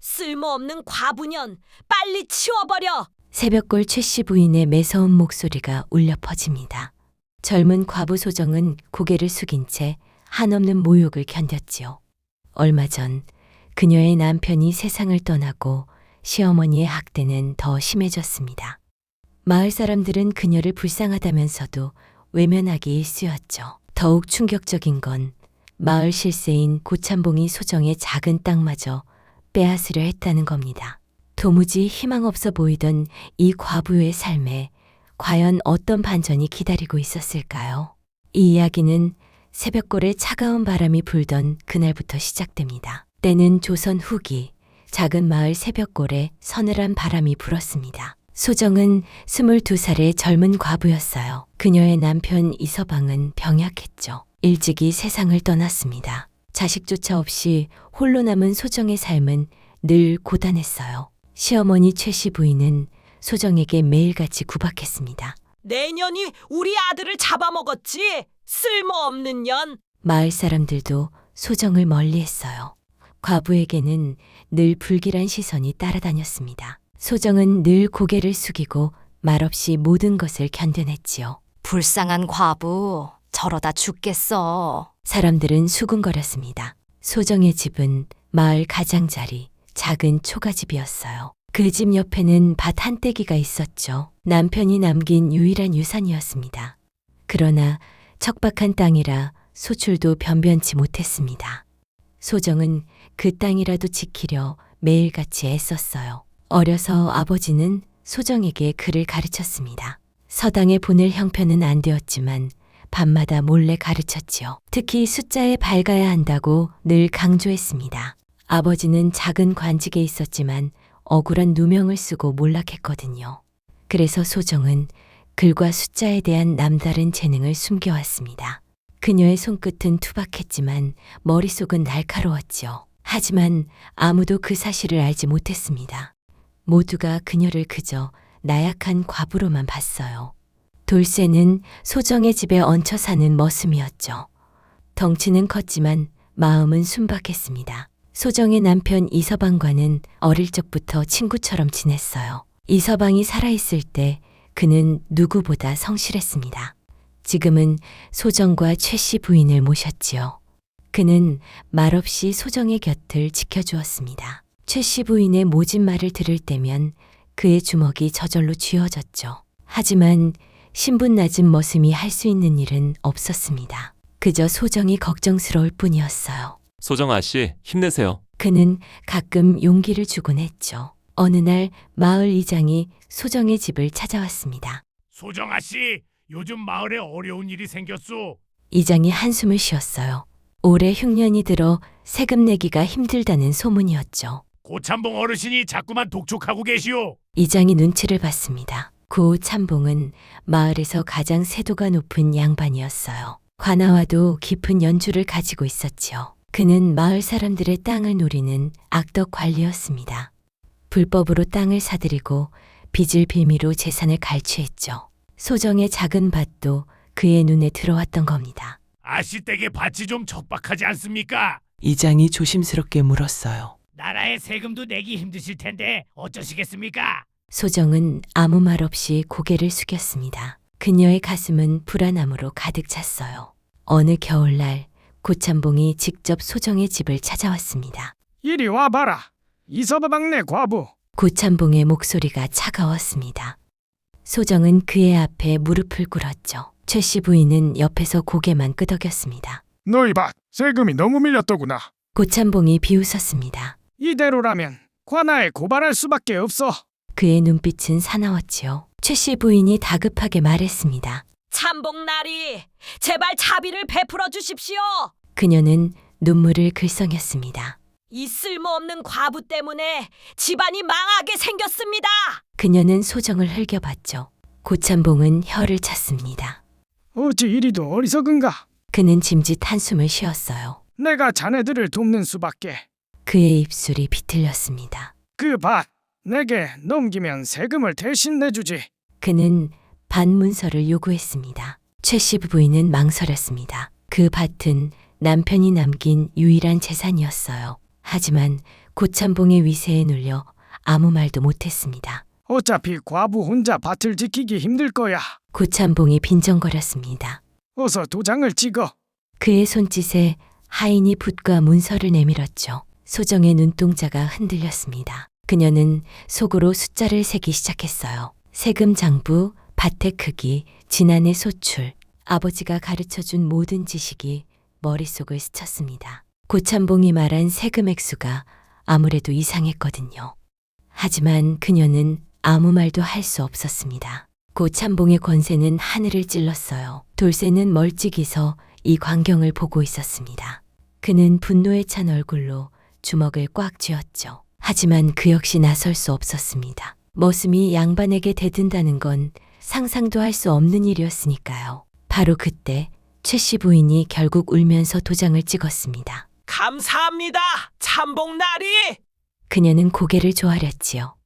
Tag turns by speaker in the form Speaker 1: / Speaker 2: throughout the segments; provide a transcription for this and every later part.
Speaker 1: 쓸모없는 과부년, 빨리 치워버려!
Speaker 2: 새벽골 최씨 부인의 매서운 목소리가 울려 퍼집니다. 젊은 과부 소정은 고개를 숙인 채 한없는 모욕을 견뎠지요. 얼마 전 그녀의 남편이 세상을 떠나고 시어머니의 학대는 더 심해졌습니다. 마을 사람들은 그녀를 불쌍하다면서도 외면하기 일쑤였죠. 더욱 충격적인 건 마을 실세인 고참봉이 소정의 작은 땅마저 빼앗으려 했다는 겁니다. 도무지 희망 없어 보이던 이 과부의 삶에 과연 어떤 반전이 기다리고 있었을까요? 이 이야기는 새벽골에 차가운 바람이 불던 그날부터 시작됩니다. 때는 조선 후기 작은 마을 새벽골에 서늘한 바람이 불었습니다. 소정은 22살의 젊은 과부였어요. 그녀의 남편 이서방은 병약했죠. 일찍이 세상을 떠났습니다. 자식조차 없이 홀로 남은 소정의 삶은 늘 고단했어요. 시어머니 최씨 부인은 소정에게 매일같이 구박했습니다.
Speaker 1: 내년이 우리 아들을 잡아먹었지! 쓸모없는 년!
Speaker 2: 마을 사람들도 소정을 멀리했어요. 과부에게는 늘 불길한 시선이 따라다녔습니다. 소정은 늘 고개를 숙이고 말없이 모든 것을 견뎌냈지요.
Speaker 3: 불쌍한 과부, 저러다 죽겠어.
Speaker 2: 사람들은 수군거렸습니다. 소정의 집은 마을 가장자리 작은 초가집이었어요. 그 집 옆에는 밭 한 떼기가 있었죠. 남편이 남긴 유일한 유산이었습니다. 그러나 척박한 땅이라 소출도 변변치 못했습니다. 소정은 그 땅이라도 지키려 매일같이 애썼어요. 어려서 아버지는 소정에게 글을 가르쳤습니다. 서당에 보낼 형편은 안 되었지만 밤마다 몰래 가르쳤지요. 특히 숫자에 밝아야 한다고 늘 강조했습니다. 아버지는 작은 관직에 있었지만 억울한 누명을 쓰고 몰락했거든요. 그래서 소정은 글과 숫자에 대한 남다른 재능을 숨겨왔습니다. 그녀의 손끝은 투박했지만 머릿속은 날카로웠지요. 하지만 아무도 그 사실을 알지 못했습니다. 모두가 그녀를 그저 나약한 과부로만 봤어요. 돌쇠는 소정의 집에 얹혀 사는 머슴이었죠. 덩치는 컸지만 마음은 순박했습니다. 소정의 남편 이서방과는 어릴 적부터 친구처럼 지냈어요. 이서방이 살아있을 때 그는 누구보다 성실했습니다. 지금은 소정과 최씨 부인을 모셨지요. 그는 말없이 소정의 곁을 지켜주었습니다. 최씨 부인의 모진 말을 들을 때면 그의 주먹이 저절로 쥐어졌죠. 하지만 신분 낮은 머슴이 할 수 있는 일은 없었습니다. 그저 소정이 걱정스러울 뿐이었어요.
Speaker 4: 소정 아씨, 힘내세요.
Speaker 2: 그는 가끔 용기를 주곤 했죠. 어느 날 마을 이장이 소정의 집을 찾아왔습니다.
Speaker 5: 소정 아씨, 요즘 마을에 어려운 일이 생겼소.
Speaker 2: 이장이 한숨을 쉬었어요. 올해 흉년이 들어 세금 내기가 힘들다는 소문이었죠.
Speaker 5: 고참봉 어르신이 자꾸만 독촉하고 계시오.
Speaker 2: 이장이 눈치를 봤습니다. 고 참봉은 마을에서 가장 세도가 높은 양반이었어요. 관아와도 깊은 연주를 가지고 있었지요. 그는 마을 사람들의 땅을 노리는 악덕 관리였습니다. 불법으로 땅을 사들이고 빚을 빌미로 재산을 갈취했죠. 소정의 작은 밭도 그의 눈에 들어왔던 겁니다.
Speaker 5: 아씨 댁의 밭이 좀 척박하지 않습니까?
Speaker 6: 이장이 조심스럽게 물었어요.
Speaker 5: 나라의 세금도 내기 힘드실 텐데 어쩌시겠습니까?
Speaker 2: 소정은 아무 말 없이 고개를 숙였습니다. 그녀의 가슴은 불안함으로 가득 찼어요. 어느 겨울날 고참봉이 직접 소정의 집을 찾아왔습니다.
Speaker 7: 이리 와봐라. 이서방네 과부.
Speaker 2: 고참봉의 목소리가 차가웠습니다. 소정은 그의 앞에 무릎을 꿇었죠. 최씨 부인은 옆에서 고개만 끄덕였습니다.
Speaker 7: 너희 밭 세금이 너무 밀렸더구나.
Speaker 2: 고참봉이 비웃었습니다.
Speaker 7: 이대로라면 관아에 고발할 수밖에 없어.
Speaker 2: 그의 눈빛은 사나웠지요. 최씨 부인이 다급하게 말했습니다.
Speaker 1: 참봉나리, 제발 자비를 베풀어 주십시오!
Speaker 2: 그녀는 눈물을 글썽였습니다.
Speaker 1: 이 쓸모없는 과부 때문에 집안이 망하게 생겼습니다!
Speaker 2: 그녀는 소정을 흘겨봤죠. 고참봉은 혀를 찼습니다.
Speaker 7: 어찌 이리도 어리석은가.
Speaker 2: 그는 짐짓 한숨을 쉬었어요.
Speaker 7: 내가 자네들을 돕는 수밖에.
Speaker 2: 그의 입술이 비틀렸습니다.
Speaker 7: 그 밭 내게 넘기면 세금을 대신 내주지.
Speaker 2: 그는 반문서를 요구했습니다. 최씨 부인은 망설였습니다. 그 밭은 남편이 남긴 유일한 재산이었어요. 하지만 고참봉의 위세에 눌려 아무 말도 못했습니다.
Speaker 7: 어차피 과부 혼자 밭을 지키기 힘들 거야.
Speaker 2: 고참봉이 빈정거렸습니다.
Speaker 7: 어서 도장을 찍어.
Speaker 2: 그의 손짓에 하인이 붓과 문서를 내밀었죠. 소정의 눈동자가 흔들렸습니다. 그녀는 속으로 숫자를 세기 시작했어요. 세금 장부, 밭의 크기, 지난해 소출, 아버지가 가르쳐준 모든 지식이 머릿속을 스쳤습니다. 고참봉이 말한 세금 액수가 아무래도 이상했거든요. 하지만 그녀는 아무 말도 할 수 없었습니다. 고참봉의 권세는 하늘을 찔렀어요. 돌쇠는 멀찍이 서 이 광경을 보고 있었습니다. 그는 분노에 찬 얼굴로 주먹을 꽉 쥐었죠. 하지만 그 역시 나설 수 없었습니다. 머슴이 양반에게 대든다는 건 상상도 할 수 없는 일이었으니까요. 바로 그때 최 씨 부인이 결국 울면서 도장을 찍었습니다.
Speaker 1: 감사합니다. 참봉나리.
Speaker 2: 그녀는 고개를 조아렸지요.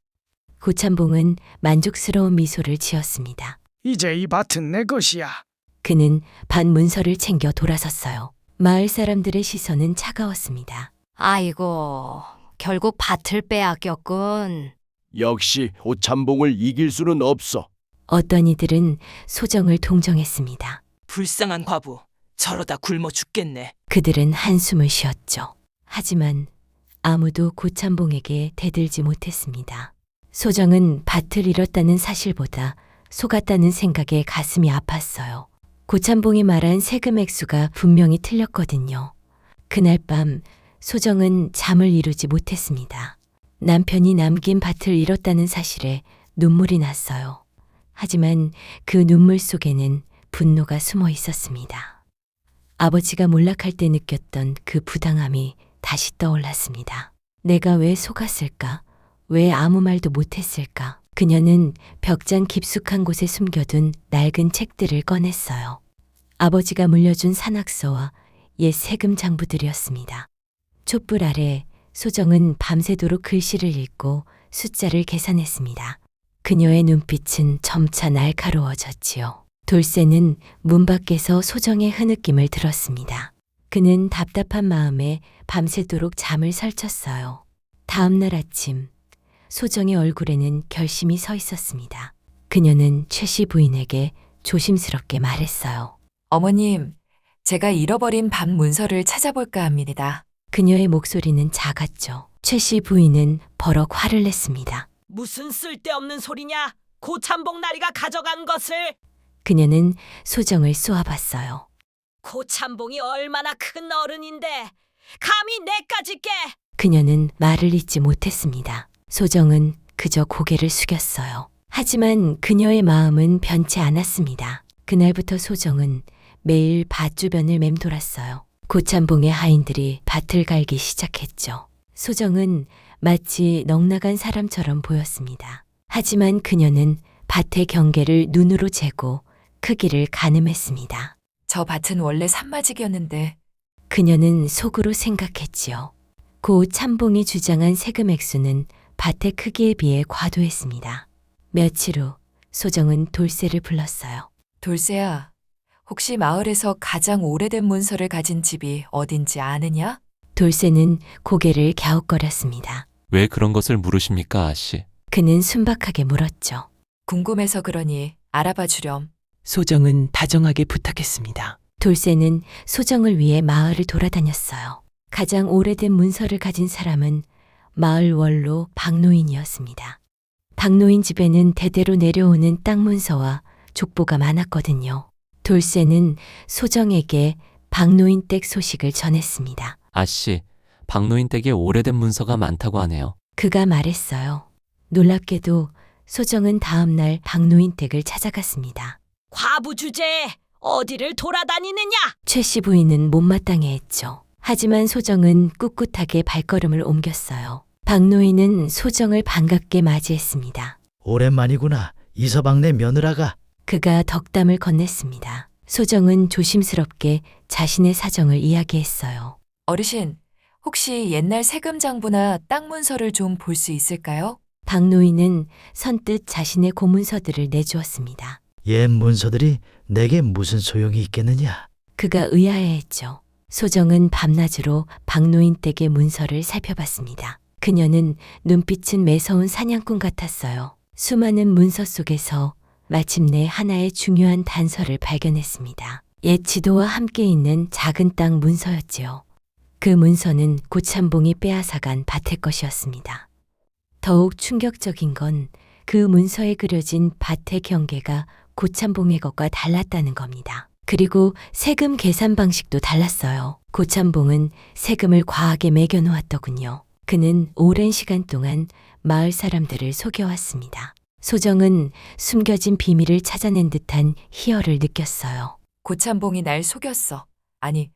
Speaker 2: 고참봉은 만족스러운 미소를 지었습니다.
Speaker 7: 이제 이 밭은 내 것이야.
Speaker 2: 그는 밭 문서를 챙겨 돌아섰어요. 마을 사람들의 시선은 차가웠습니다.
Speaker 3: 아이고, 결국 밭을 빼앗겼군.
Speaker 8: 역시 고참봉을 이길 수는 없어.
Speaker 2: 어떤 이들은 소정을 동정했습니다.
Speaker 6: 불쌍한 과부, 저러다 굶어 죽겠네.
Speaker 2: 그들은 한숨을 쉬었죠. 하지만 아무도 고참봉에게 대들지 못했습니다. 소정은 밭을 잃었다는 사실보다 속았다는 생각에 가슴이 아팠어요. 고참봉이 말한 세금 액수가 분명히 틀렸거든요. 그날 밤 소정은 잠을 이루지 못했습니다. 남편이 남긴 밭을 잃었다는 사실에 눈물이 났어요. 하지만 그 눈물 속에는 분노가 숨어 있었습니다. 아버지가 몰락할 때 느꼈던 그 부당함이 다시 떠올랐습니다. 내가 왜 속았을까? 왜 아무 말도 못했을까? 그녀는 벽장 깊숙한 곳에 숨겨둔 낡은 책들을 꺼냈어요. 아버지가 물려준 산악서와 옛 세금 장부들이었습니다. 촛불 아래 소정은 밤새도록 글씨를 읽고 숫자를 계산했습니다. 그녀의 눈빛은 점차 날카로워졌지요. 돌쇠는 문 밖에서 소정의 흐느낌을 들었습니다. 그는 답답한 마음에 밤새도록 잠을 설쳤어요. 다음 날 아침 소정의 얼굴에는 결심이 서 있었습니다. 그녀는 최 씨 부인에게 조심스럽게 말했어요.
Speaker 9: 어머님, 제가 잃어버린 밥 문서를 찾아볼까 합니다.
Speaker 2: 그녀의 목소리는 작았죠. 최 씨 부인은 버럭 화를 냈습니다.
Speaker 1: 무슨 쓸데없는 소리냐? 고참봉나리가 가져간 것을.
Speaker 2: 그녀는 소정을 쏘아봤어요.
Speaker 1: 고참봉이 얼마나 큰 어른인데 감히 내까지 깨.
Speaker 2: 그녀는 말을 잇지 못했습니다. 소정은 그저 고개를 숙였어요. 하지만 그녀의 마음은 변치 않았습니다. 그날부터 소정은 매일 밭 주변을 맴돌았어요. 고참봉의 하인들이 밭을 갈기 시작했죠. 소정은 마치 넉나간 사람처럼 보였습니다. 하지만 그녀는 밭의 경계를 눈으로 재고 크기를 가늠했습니다.
Speaker 9: 저 밭은 원래 산마직이었는데
Speaker 2: 그녀는 속으로 생각했지요. 고 참봉이 주장한 세금 액수는 밭의 크기에 비해 과도했습니다. 며칠 후 소정은 돌쇠를 불렀어요.
Speaker 9: 돌쇠야, 혹시 마을에서 가장 오래된 문서를 가진 집이 어딘지 아느냐?
Speaker 2: 돌쇠는 고개를 갸웃거렸습니다.
Speaker 4: 왜 그런 것을 물으십니까, 아씨?
Speaker 2: 그는 순박하게 물었죠.
Speaker 9: 궁금해서 그러니 알아봐 주렴.
Speaker 6: 소정은 다정하게 부탁했습니다.
Speaker 2: 돌쇠는 소정을 위해 마을을 돌아다녔어요. 가장 오래된 문서를 가진 사람은 마을 원로 박노인이었습니다. 박노인 집에는 대대로 내려오는 땅 문서와 족보가 많았거든요. 돌쇠는 소정에게 박노인 댁 소식을 전했습니다.
Speaker 4: 아씨, 박노인 댁에 오래된 문서가 많다고 하네요.
Speaker 2: 그가 말했어요. 놀랍게도 소정은 다음 날 박노인 댁을 찾아갔습니다.
Speaker 1: 과부 주제에 어디를 돌아다니느냐?
Speaker 2: 최 씨 부인은 못마땅해했죠. 하지만 소정은 꿋꿋하게 발걸음을 옮겼어요. 박노인은 소정을 반갑게 맞이했습니다.
Speaker 10: 오랜만이구나. 이서방네 며느라가.
Speaker 2: 그가 덕담을 건넸습니다. 소정은 조심스럽게 자신의 사정을 이야기했어요.
Speaker 9: 어르신, 혹시 옛날 세금 장부나 땅 문서를 좀 볼 수 있을까요?
Speaker 2: 박노인은 선뜻 자신의 고문서들을 내주었습니다.
Speaker 10: 옛 문서들이 내게 무슨 소용이 있겠느냐.
Speaker 2: 그가 의아해했죠. 소정은 밤낮으로 박노인 댁의 문서를 살펴봤습니다. 그녀는 눈빛은 매서운 사냥꾼 같았어요. 수많은 문서 속에서 마침내 하나의 중요한 단서를 발견했습니다. 옛 지도와 함께 있는 작은 땅 문서였지요. 그 문서는 고참봉이 빼앗아간 밭의 것이었습니다. 더욱 충격적인 건 그 문서에 그려진 밭의 경계가 고참봉의 것과 달랐다는 겁니다. 그리고 세금 계산 방식도 달랐어요. 고참봉은 세금을 과하게 매겨놓았더군요. 그는 오랜 시간 동안 마을 사람들을 속여왔습니다. 소정은 숨겨진 비밀을 찾아낸 듯한 희열을 느꼈어요.
Speaker 9: 고참봉이 날 속였어. 아니,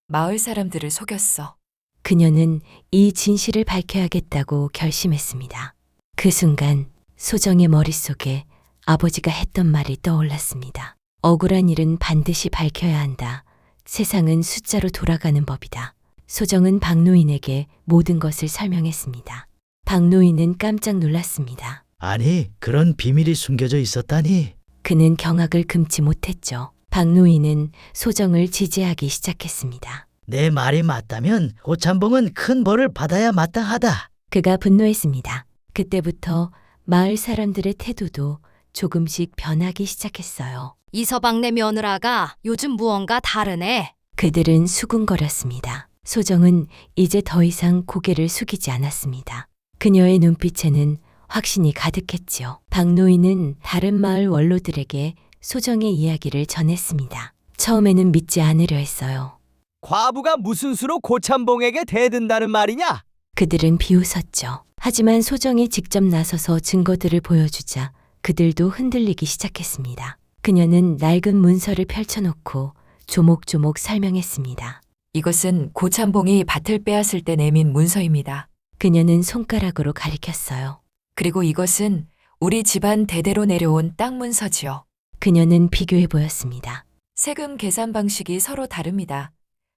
Speaker 9: 마을 사람들을 속였어.
Speaker 2: 그녀는 이 진실을 밝혀야겠다고 결심했습니다. 그 순간 소정의 머릿속에 아버지가 했던 말이 떠올랐습니다. 억울한 일은 반드시 밝혀야 한다. 세상은 숫자로 돌아가는 법이다. 소정은 박노인에게 모든 것을 설명했습니다. 박노인은 깜짝 놀랐습니다.
Speaker 10: 아니, 그런 비밀이 숨겨져 있었다니.
Speaker 2: 그는 경악을 금치 못했죠. 박노인은 소정을 지지하기 시작했습니다.
Speaker 10: 내 말이 맞다면 고참봉은 큰 벌을 받아야 마땅하다.
Speaker 2: 그가 분노했습니다. 그때부터 마을 사람들의 태도도 조금씩 변하기 시작했어요.
Speaker 3: 이서방네 며느라가 요즘 무언가 다르네.
Speaker 2: 그들은 수군거렸습니다. 소정은 이제 더 이상 고개를 숙이지 않았습니다. 그녀의 눈빛에는 확신이 가득했지요. 박노인은 다른 마을 원로들에게 소정의 이야기를 전했습니다. 처음에는 믿지 않으려 했어요.
Speaker 11: 과부가 무슨 수로 고참봉에게 대든다는 말이냐?
Speaker 2: 그들은 비웃었죠. 하지만 소정이 직접 나서서 증거들을 보여주자 그들도 흔들리기 시작했습니다. 그녀는 낡은 문서를 펼쳐놓고 조목조목 설명했습니다.
Speaker 9: 이것은 고참봉이 밭을 빼앗을 때 내민 문서입니다.
Speaker 2: 그녀는 손가락으로 가리켰어요.
Speaker 9: 그리고 이것은 우리 집안 대대로 내려온 땅 문서지요.
Speaker 2: 그녀는 비교해 보였습니다.
Speaker 9: 세금 계산 방식이 서로 다릅니다.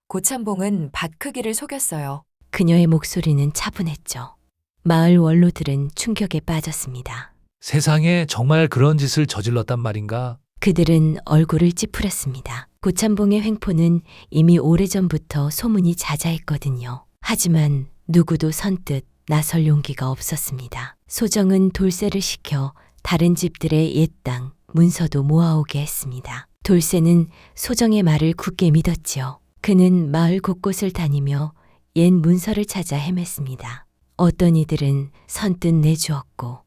Speaker 9: 고참봉은 밭 크기를 속였어요.
Speaker 2: 그녀의 목소리는 차분했죠. 마을 원로들은 충격에 빠졌습니다.
Speaker 12: 세상에 정말 그런 짓을 저질렀단 말인가?
Speaker 2: 그들은 얼굴을 찌푸렸습니다. 고참봉의 횡포는 이미 오래전부터 소문이 자자했거든요. 하지만 누구도 선뜻 나설 용기가 없었습니다. 소정은 돌쇠를 시켜 다른 집들의 옛 땅, 문서도 모아오게 했습니다. 돌쇠는 소정의 말을 굳게 믿었지요. 그는 마을 곳곳을 다니며 옛 문서를 찾아 헤맸습니다. 어떤 이들은 선뜻 내주었고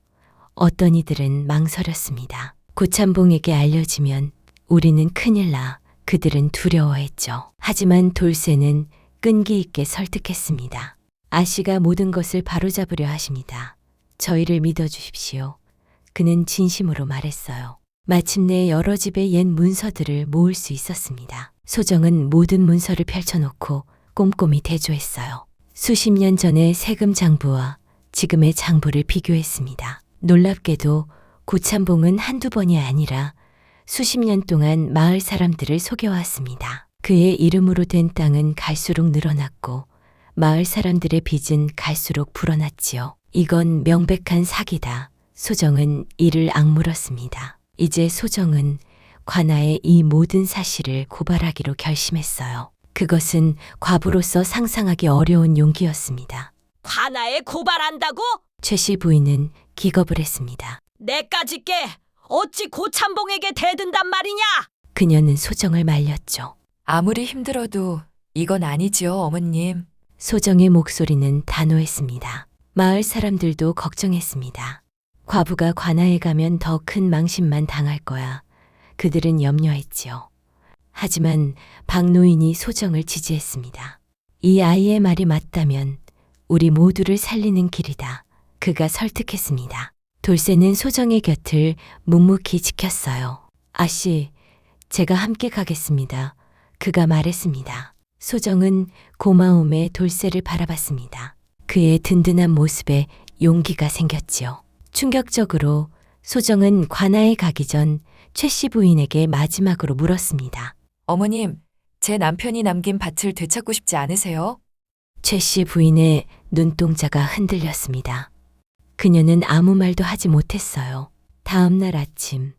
Speaker 2: 어떤 이들은 망설였습니다. 고참봉에게 알려지면 우리는 큰일 나 그들은 두려워했죠. 하지만 돌쇠는 끈기 있게 설득했습니다. 아씨가 모든 것을 바로잡으려 하십니다. 저희를 믿어주십시오. 그는 진심으로 말했어요. 마침내 여러 집의 옛 문서들을 모을 수 있었습니다. 소정은 모든 문서를 펼쳐놓고 꼼꼼히 대조했어요. 수십 년 전의 세금 장부와 지금의 장부를 비교했습니다. 놀랍게도 고참봉은 한두 번이 아니라 수십 년 동안 마을 사람들을 속여왔습니다. 그의 이름으로 된 땅은 갈수록 늘어났고 마을 사람들의 빚은 갈수록 불어났지요. 이건 명백한 사기다. 소정은 이를 악물었습니다. 이제 소정은 관아의 이 모든 사실을 고발하기로 결심했어요. 그것은 과부로서 상상하기 어려운 용기였습니다.
Speaker 1: 관아에 고발한다고?
Speaker 2: 최씨 부인은 기겁을 했습니다.
Speaker 1: 내까짓게 어찌 고참봉에게 대든단 말이냐?
Speaker 2: 그녀는 소정을 말렸죠.
Speaker 9: 아무리 힘들어도 이건 아니지요, 어머님.
Speaker 2: 소정의 목소리는 단호했습니다. 마을 사람들도 걱정했습니다. 과부가 관아에 가면 더 큰 망신만 당할 거야. 그들은 염려했지요. 하지만 박노인이 소정을 지지했습니다. 이 아이의 말이 맞다면 우리 모두를 살리는 길이다. 그가 설득했습니다. 돌쇠는 소정의 곁을 묵묵히 지켰어요. 아씨, 제가 함께 가겠습니다. 그가 말했습니다. 소정은 고마움에 돌쇠를 바라봤습니다. 그의 든든한 모습에 용기가 생겼지요. 충격적으로 소정은 관아에 가기 전 최씨 부인에게 마지막으로 물었습니다.
Speaker 9: 어머님, 제 남편이 남긴 밭을 되찾고 싶지 않으세요?
Speaker 2: 최씨 부인의 눈동자가 흔들렸습니다. 그녀는 아무 말도 하지 못했어요. 다음 날 아침,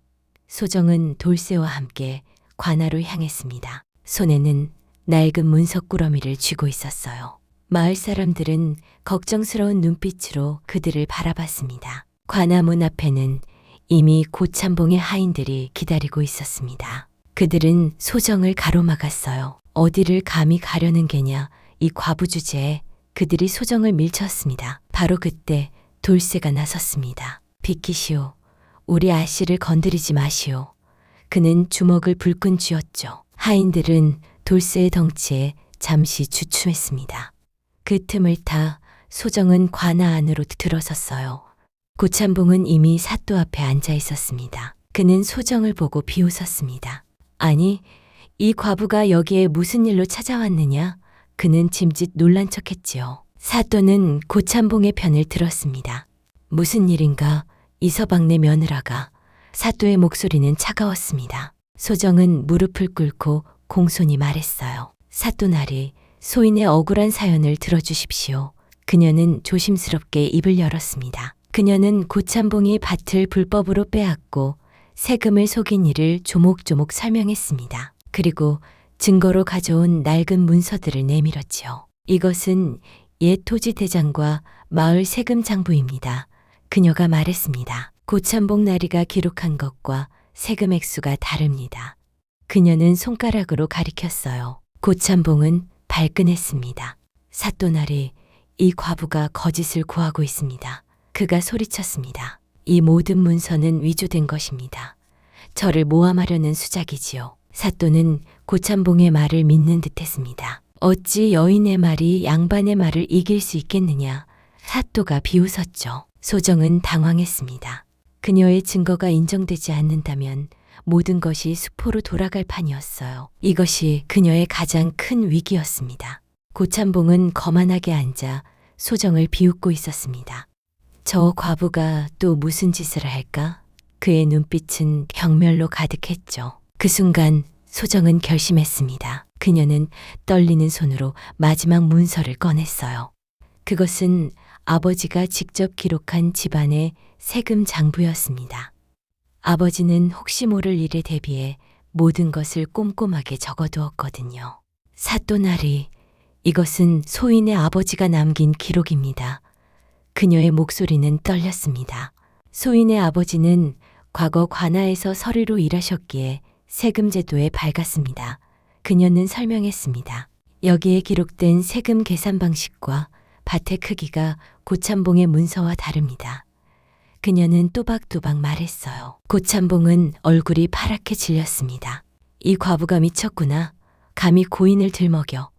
Speaker 2: 소정은 돌쇠와 함께 관아로 향했습니다. 손에는 낡은 문서 꾸러미를 쥐고 있었어요. 마을 사람들은 걱정스러운 눈빛으로 그들을 바라봤습니다. 관아문 앞에는 이미 고참봉의 하인들이 기다리고 있었습니다. 그들은 소정을 가로막았어요. 어디를 감히 가려는 게냐, 이 과부 주제에 그들이 소정을 밀쳤습니다. 바로 그때 돌쇠가 나섰습니다. 비키시오. 우리 아씨를 건드리지 마시오. 그는 주먹을 불끈 쥐었죠. 하인들은 돌쇠의 덩치에 잠시 주춤했습니다. 그 틈을 타 소정은 관아 안으로 들어섰어요. 고참봉은 이미 사또 앞에 앉아 있었습니다. 그는 소정을 보고 비웃었습니다. 아니, 이 과부가 여기에 무슨 일로 찾아왔느냐? 그는 짐짓 놀란 척했지요. 사또는 고참봉의 편을 들었습니다. 무슨 일인가? 이서방네 며느라가. 사또의 목소리는 차가웠습니다. 소정은 무릎을 꿇고 공손히 말했어요. 사또나리, 소인의 억울한 사연을 들어주십시오. 그녀는 조심스럽게 입을 열었습니다. 그녀는 고참봉이 밭을 불법으로 빼앗고 세금을 속인 일을 조목조목 설명했습니다. 그리고 증거로 가져온 낡은 문서들을 내밀었지요. 이것은 옛 토지 대장과 마을 세금 장부입니다. 그녀가 말했습니다. 고참봉 나리가 기록한 것과 세금 액수가 다릅니다. 그녀는 손가락으로 가리켰어요. 고참봉은 발끈했습니다. 사또나리, 이 과부가 거짓을 구하고 있습니다. 그가 소리쳤습니다. 이 모든 문서는 위조된 것입니다. 저를 모함하려는 수작이지요. 사또는 고참봉의 말을 믿는 듯했습니다. 어찌 여인의 말이 양반의 말을 이길 수 있겠느냐. 사또가 비웃었죠. 소정은 당황했습니다. 그녀의 증거가 인정되지 않는다면 모든 것이 수포로 돌아갈 판이었어요. 이것이 그녀의 가장 큰 위기였습니다. 고참봉은 거만하게 앉아 소정을 비웃고 있었습니다. 저 과부가 또 무슨 짓을 할까? 그의 눈빛은 경멸로 가득했죠. 그 순간 소정은 결심했습니다. 그녀는 떨리는 손으로 마지막 문서를 꺼냈어요. 그것은 아버지가 직접 기록한 집안의 세금 장부였습니다. 아버지는 혹시 모를 일에 대비해 모든 것을 꼼꼼하게 적어두었거든요. 사또나리, 이것은 소인의 아버지가 남긴 기록입니다. 그녀의 목소리는 떨렸습니다. 소인의 아버지는 과거 관아에서 서리로 일하셨기에 세금 제도에 밝았습니다. 그녀는 설명했습니다. 여기에 기록된 세금 계산 방식과 밭의 크기가 고참봉의 문서와 다릅니다. 그녀는 또박또박 말했어요. 고참봉은 얼굴이 파랗게 질렸습니다. 이 과부가 미쳤구나. 감히 고인을 들먹여.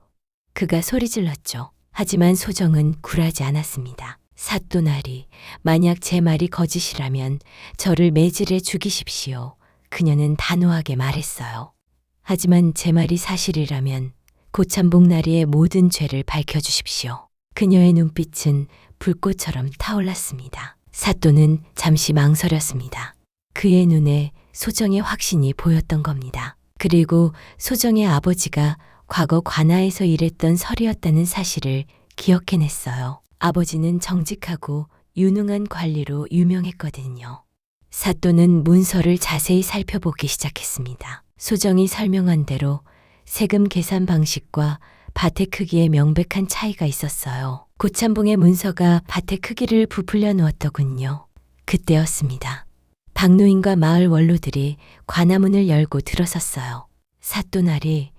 Speaker 2: 그가 소리질렀죠. 하지만 소정은 굴하지 않았습니다. 사또나리, 만약 제 말이 거짓이라면 저를 매질해 죽이십시오. 그녀는 단호하게 말했어요. 하지만 제 말이 사실이라면 고참봉 나리의 모든 죄를 밝혀주십시오. 그녀의 눈빛은 불꽃처럼 타올랐습니다. 사또는 잠시 망설였습니다. 그의 눈에 소정의 확신이 보였던 겁니다. 그리고 소정의 아버지가 과거 관아에서 일했던 설이었다는 사실을 기억해냈어요. 아버지는 정직하고 유능한 관리로 유명했거든요. 사또는 문서를 자세히 살펴보기 시작했습니다. 소정이 설명한 대로 세금 계산 방식과 밭의 크기에 명백한 차이가 있었어요. 고참봉의 문서가 밭의 크기를 부풀려 놓았더군요. 그때였습니다. 박노인과 마을 원로들이 관아문을 열고 들어섰어요. 사또나리,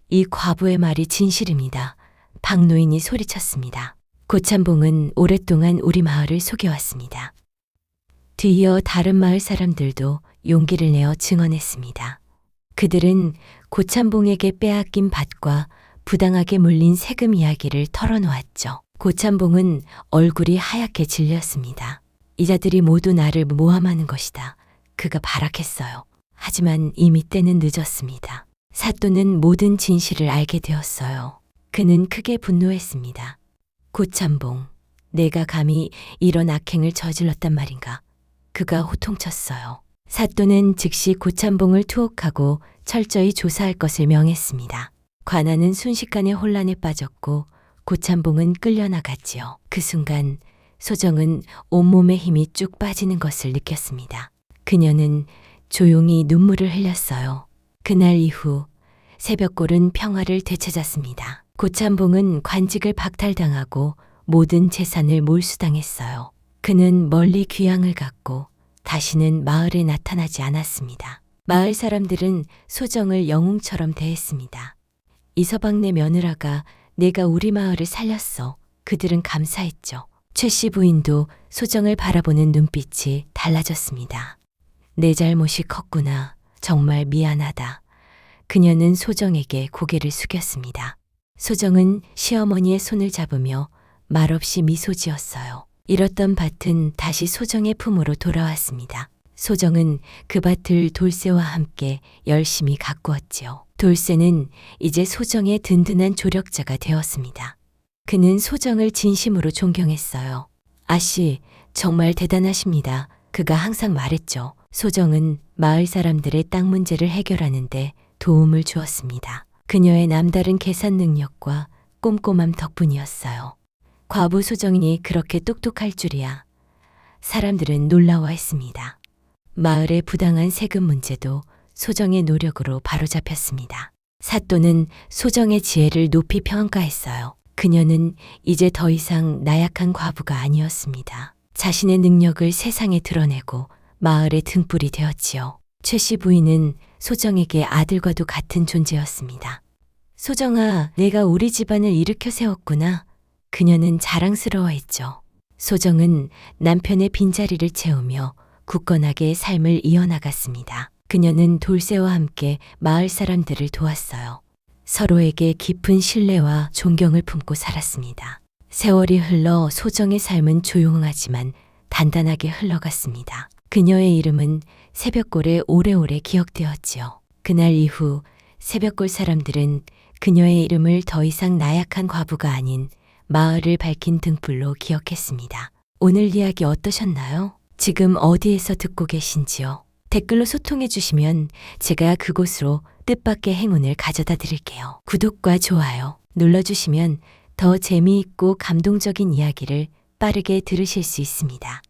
Speaker 2: 이 과부의 말이 진실입니다. 박노인이 소리쳤습니다. 고참봉은 오랫동안 우리 마을을 속여왔습니다. 뒤이어 다른 마을 사람들도 용기를 내어 증언했습니다. 그들은 고참봉에게 빼앗긴 밭과 부당하게 물린 세금 이야기를 털어놓았죠. 고참봉은 얼굴이 하얗게 질렸습니다. 이자들이 모두 나를 모함하는 것이다. 그가 발악했어요. 하지만 이미 때는 늦었습니다. 사또는 모든 진실을 알게 되었어요. 그는 크게 분노했습니다. 고참봉, 내가 감히 이런 악행을 저질렀단 말인가? 그가 호통쳤어요. 사또는 즉시 고참봉을 투옥하고 철저히 조사할 것을 명했습니다. 관아는 순식간에 혼란에 빠졌고 고참봉은 끌려나갔지요. 그 순간 소정은 온몸에 힘이 쭉 빠지는 것을 느꼈습니다. 그녀는 조용히 눈물을 흘렸어요. 그날 이후 새벽골은 평화를 되찾았습니다. 고참봉은 관직을 박탈당하고 모든 재산을 몰수당했어요. 그는 멀리 귀향을 갔고 다시는 마을에 나타나지 않았습니다. 마을 사람들은 소정을 영웅처럼 대했습니다. 이서방네 며느라가 내가 우리 마을을 살렸어. 그들은 감사했죠. 최 씨 부인도 소정을 바라보는 눈빛이 달라졌습니다. 내 잘못이 컸구나. 정말 미안하다. 그녀는 소정에게 고개를 숙였습니다. 소정은 시어머니의 손을 잡으며 말없이 미소 지었어요. 잃었던 밭은 다시 소정의 품으로 돌아왔습니다. 소정은 그 밭을 돌쇠와 함께 열심히 가꾸었지요. 돌쇠는 이제 소정의 든든한 조력자가 되었습니다. 그는 소정을 진심으로 존경했어요. 아씨, 정말 대단하십니다. 그가 항상 말했죠. 소정은 마을 사람들의 땅 문제를 해결하는데 도움을 주었습니다. 그녀의 남다른 계산 능력과 꼼꼼함 덕분이었어요. 과부 소정이 그렇게 똑똑할 줄이야. 사람들은 놀라워했습니다. 마을의 부당한 세금 문제도 소정의 노력으로 바로잡혔습니다. 사또는 소정의 지혜를 높이 평가했어요. 그녀는 이제 더 이상 나약한 과부가 아니었습니다. 자신의 능력을 세상에 드러내고 마을의 등불이 되었지요. 최 씨 부인은 소정에게 아들과도 같은 존재였습니다. 소정아, 내가 우리 집안을 일으켜 세웠구나. 그녀는 자랑스러워했죠. 소정은 남편의 빈자리를 채우며 굳건하게 삶을 이어나갔습니다. 그녀는 돌쇠와 함께 마을 사람들을 도왔어요. 서로에게 깊은 신뢰와 존경을 품고 살았습니다. 세월이 흘러 소정의 삶은 조용하지만 단단하게 흘러갔습니다. 그녀의 이름은 새벽골에 오래오래 기억되었지요. 그날 이후 새벽골 사람들은 그녀의 이름을 더 이상 나약한 과부가 아닌 마을을 밝힌 등불로 기억했습니다. 오늘 이야기 어떠셨나요? 지금 어디에서 듣고 계신지요? 댓글로 소통해 주시면 제가 그곳으로 뜻밖의 행운을 가져다 드릴게요. 구독과 좋아요 눌러주시면 더 재미있고 감동적인 이야기를 빠르게 들으실 수 있습니다.